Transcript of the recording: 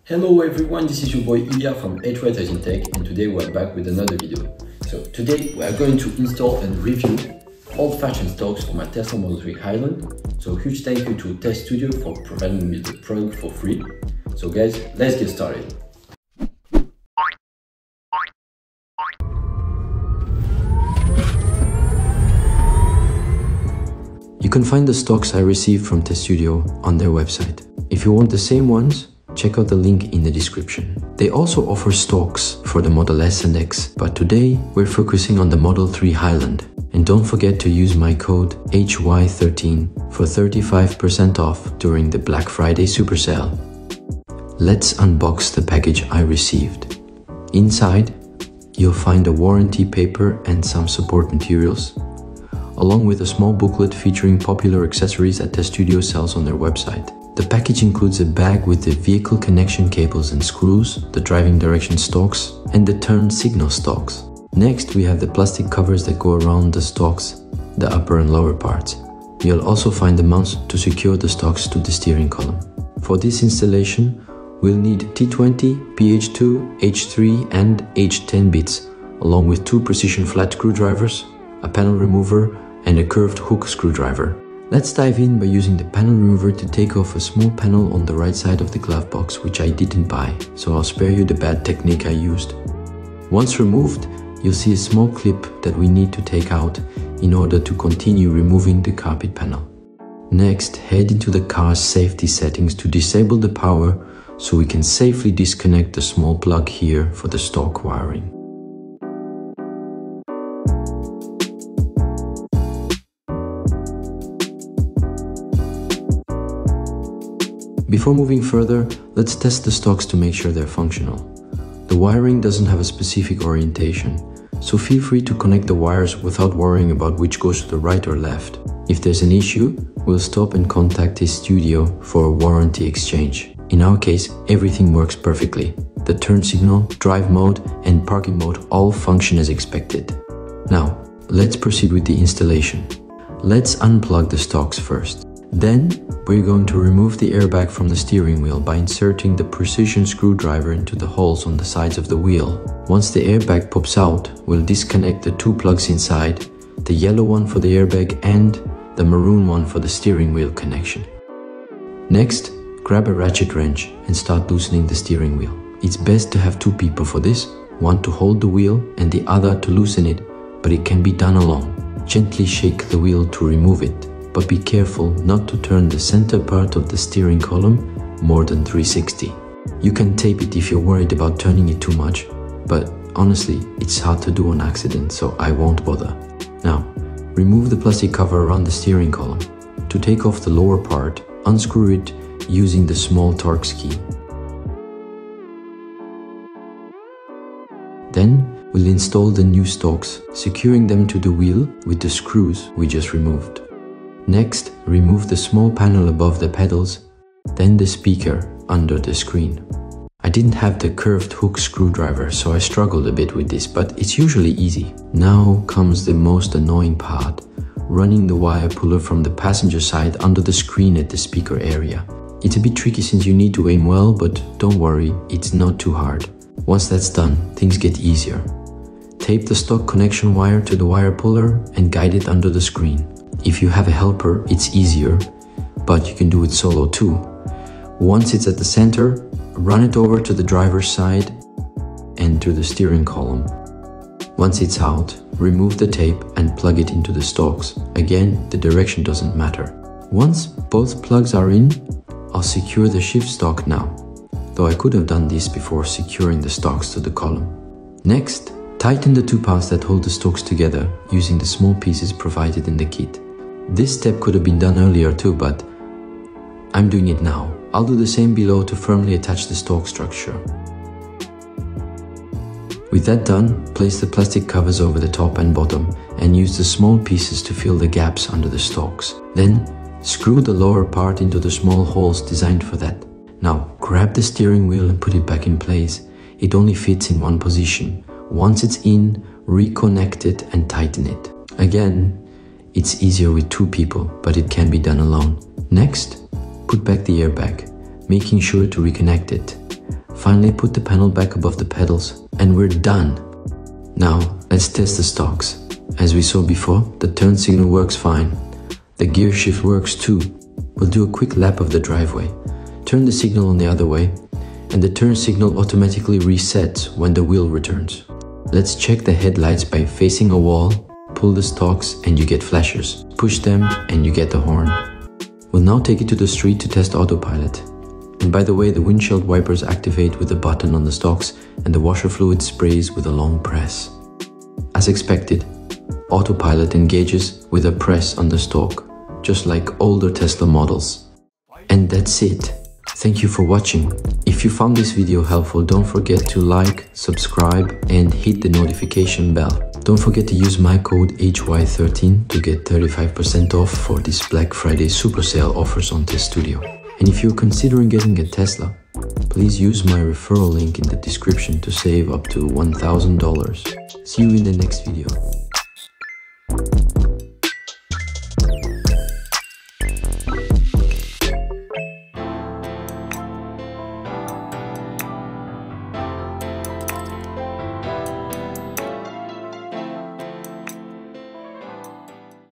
Hello everyone, this is your boy Ilya from H-Writers Tech, and today we're back with another video. So today we are going to install and review old-fashioned Stalks for my Tesla Model 3 Highland. So huge thank you to TesStudio for providing me the product for free. So guys, let's get started. You can find the Stalks I received from TesStudio on their website. If you want the same ones, check out the link in the description. They also offer Stalks for the Model S and X, but today we're focusing on the Model 3 Highland. And don't forget to use my code HY13 for 35% off during the Black Friday super sale. Let's unbox the package I received. Inside, you'll find a warranty paper and some support materials, along with a small booklet featuring popular accessories that TesStudio sells on their website. The package includes a bag with the vehicle connection cables and screws, the driving direction stalks, and the turn signal stalks. Next, we have the plastic covers that go around the stalks, the upper and lower parts. You'll also find the mounts to secure the stalks to the steering column. For this installation, we'll need T20, PH2, H3 and H10 bits, along with 2 precision flat screwdrivers, a panel remover, and a curved hook screwdriver. Let's dive in by using the panel remover to take off a small panel on the right side of the glove box, which I didn't buy, so I'll spare you the bad technique I used. Once removed, you'll see a small clip that we need to take out in order to continue removing the carpet panel. Next, head into the car's safety settings to disable the power so we can safely disconnect the small plug here for the stalk wiring. Before moving further, let's test the stalks to make sure they're functional. The wiring doesn't have a specific orientation, so feel free to connect the wires without worrying about which goes to the right or left. If there's an issue, we'll stop and contact TesStudio for a warranty exchange. In our case, everything works perfectly. The turn signal, drive mode, and parking mode all function as expected. Now, let's proceed with the installation. Let's unplug the stalks first. Then, we're going to remove the airbag from the steering wheel by inserting the precision screwdriver into the holes on the sides of the wheel. Once the airbag pops out, we'll disconnect the 2 plugs inside, the yellow one for the airbag and the maroon one for the steering wheel connection. Next, grab a ratchet wrench and start loosening the steering wheel. It's best to have 2 people for this, one to hold the wheel and the other to loosen it, but it can be done alone. Gently shake the wheel to remove it, but be careful not to turn the center part of the steering column more than 360. You can tape it if you're worried about turning it too much, but honestly, it's hard to do on accident, so I won't bother. Now, remove the plastic cover around the steering column. To take off the lower part, unscrew it using the small Torx key. Then, we'll install the new stalks, securing them to the wheel with the screws we just removed. Next, remove the small panel above the pedals, then the speaker under the screen. I didn't have the curved hook screwdriver, so I struggled a bit with this, but it's usually easy. Now comes the most annoying part, running the wire puller from the passenger side under the screen at the speaker area. It's a bit tricky since you need to aim well, but don't worry, it's not too hard. Once that's done, things get easier. Tape the stock connection wire to the wire puller and guide it under the screen. If you have a helper, it's easier, but you can do it solo too. Once it's at the center, run it over to the driver's side and to the steering column. Once it's out, remove the tape and plug it into the stalks. Again, the direction doesn't matter. Once both plugs are in, I'll secure the shift stalk now, though I could have done this before securing the stalks to the column. Next, tighten the 2 parts that hold the stalks together using the small pieces provided in the kit. This step could have been done earlier too, but I'm doing it now. I'll do the same below to firmly attach the stalk structure. With that done, place the plastic covers over the top and bottom and use the small pieces to fill the gaps under the stalks. Then, screw the lower part into the small holes designed for that. Now, grab the steering wheel and put it back in place. It only fits in one position. Once it's in, reconnect it and tighten it. Again, it's easier with 2 people, but it can be done alone. Next, put back the airbag, making sure to reconnect it. Finally, put the panel back above the pedals and we're done. Now, let's test the stalks. As we saw before, the turn signal works fine. The gear shift works too. We'll do a quick lap of the driveway. Turn the signal on the other way, and the turn signal automatically resets when the wheel returns. Let's check the headlights by facing a wall, pull the stalks and you get flashers. Push them and you get the horn. We'll now take it to the street to test autopilot. And by the way, the windshield wipers activate with a button on the stalks and the washer fluid sprays with a long press. As expected, autopilot engages with a press on the stalk, just like older Tesla models. And that's it. Thank you for watching. If you found this video helpful, don't forget to like, subscribe and hit the notification bell. Don't forget to use my code HY13 to get 35% off for this Black Friday super sale offers on TesStudio. And if you're considering getting a Tesla, please use my referral link in the description to save up to $1,000. See you in the next video.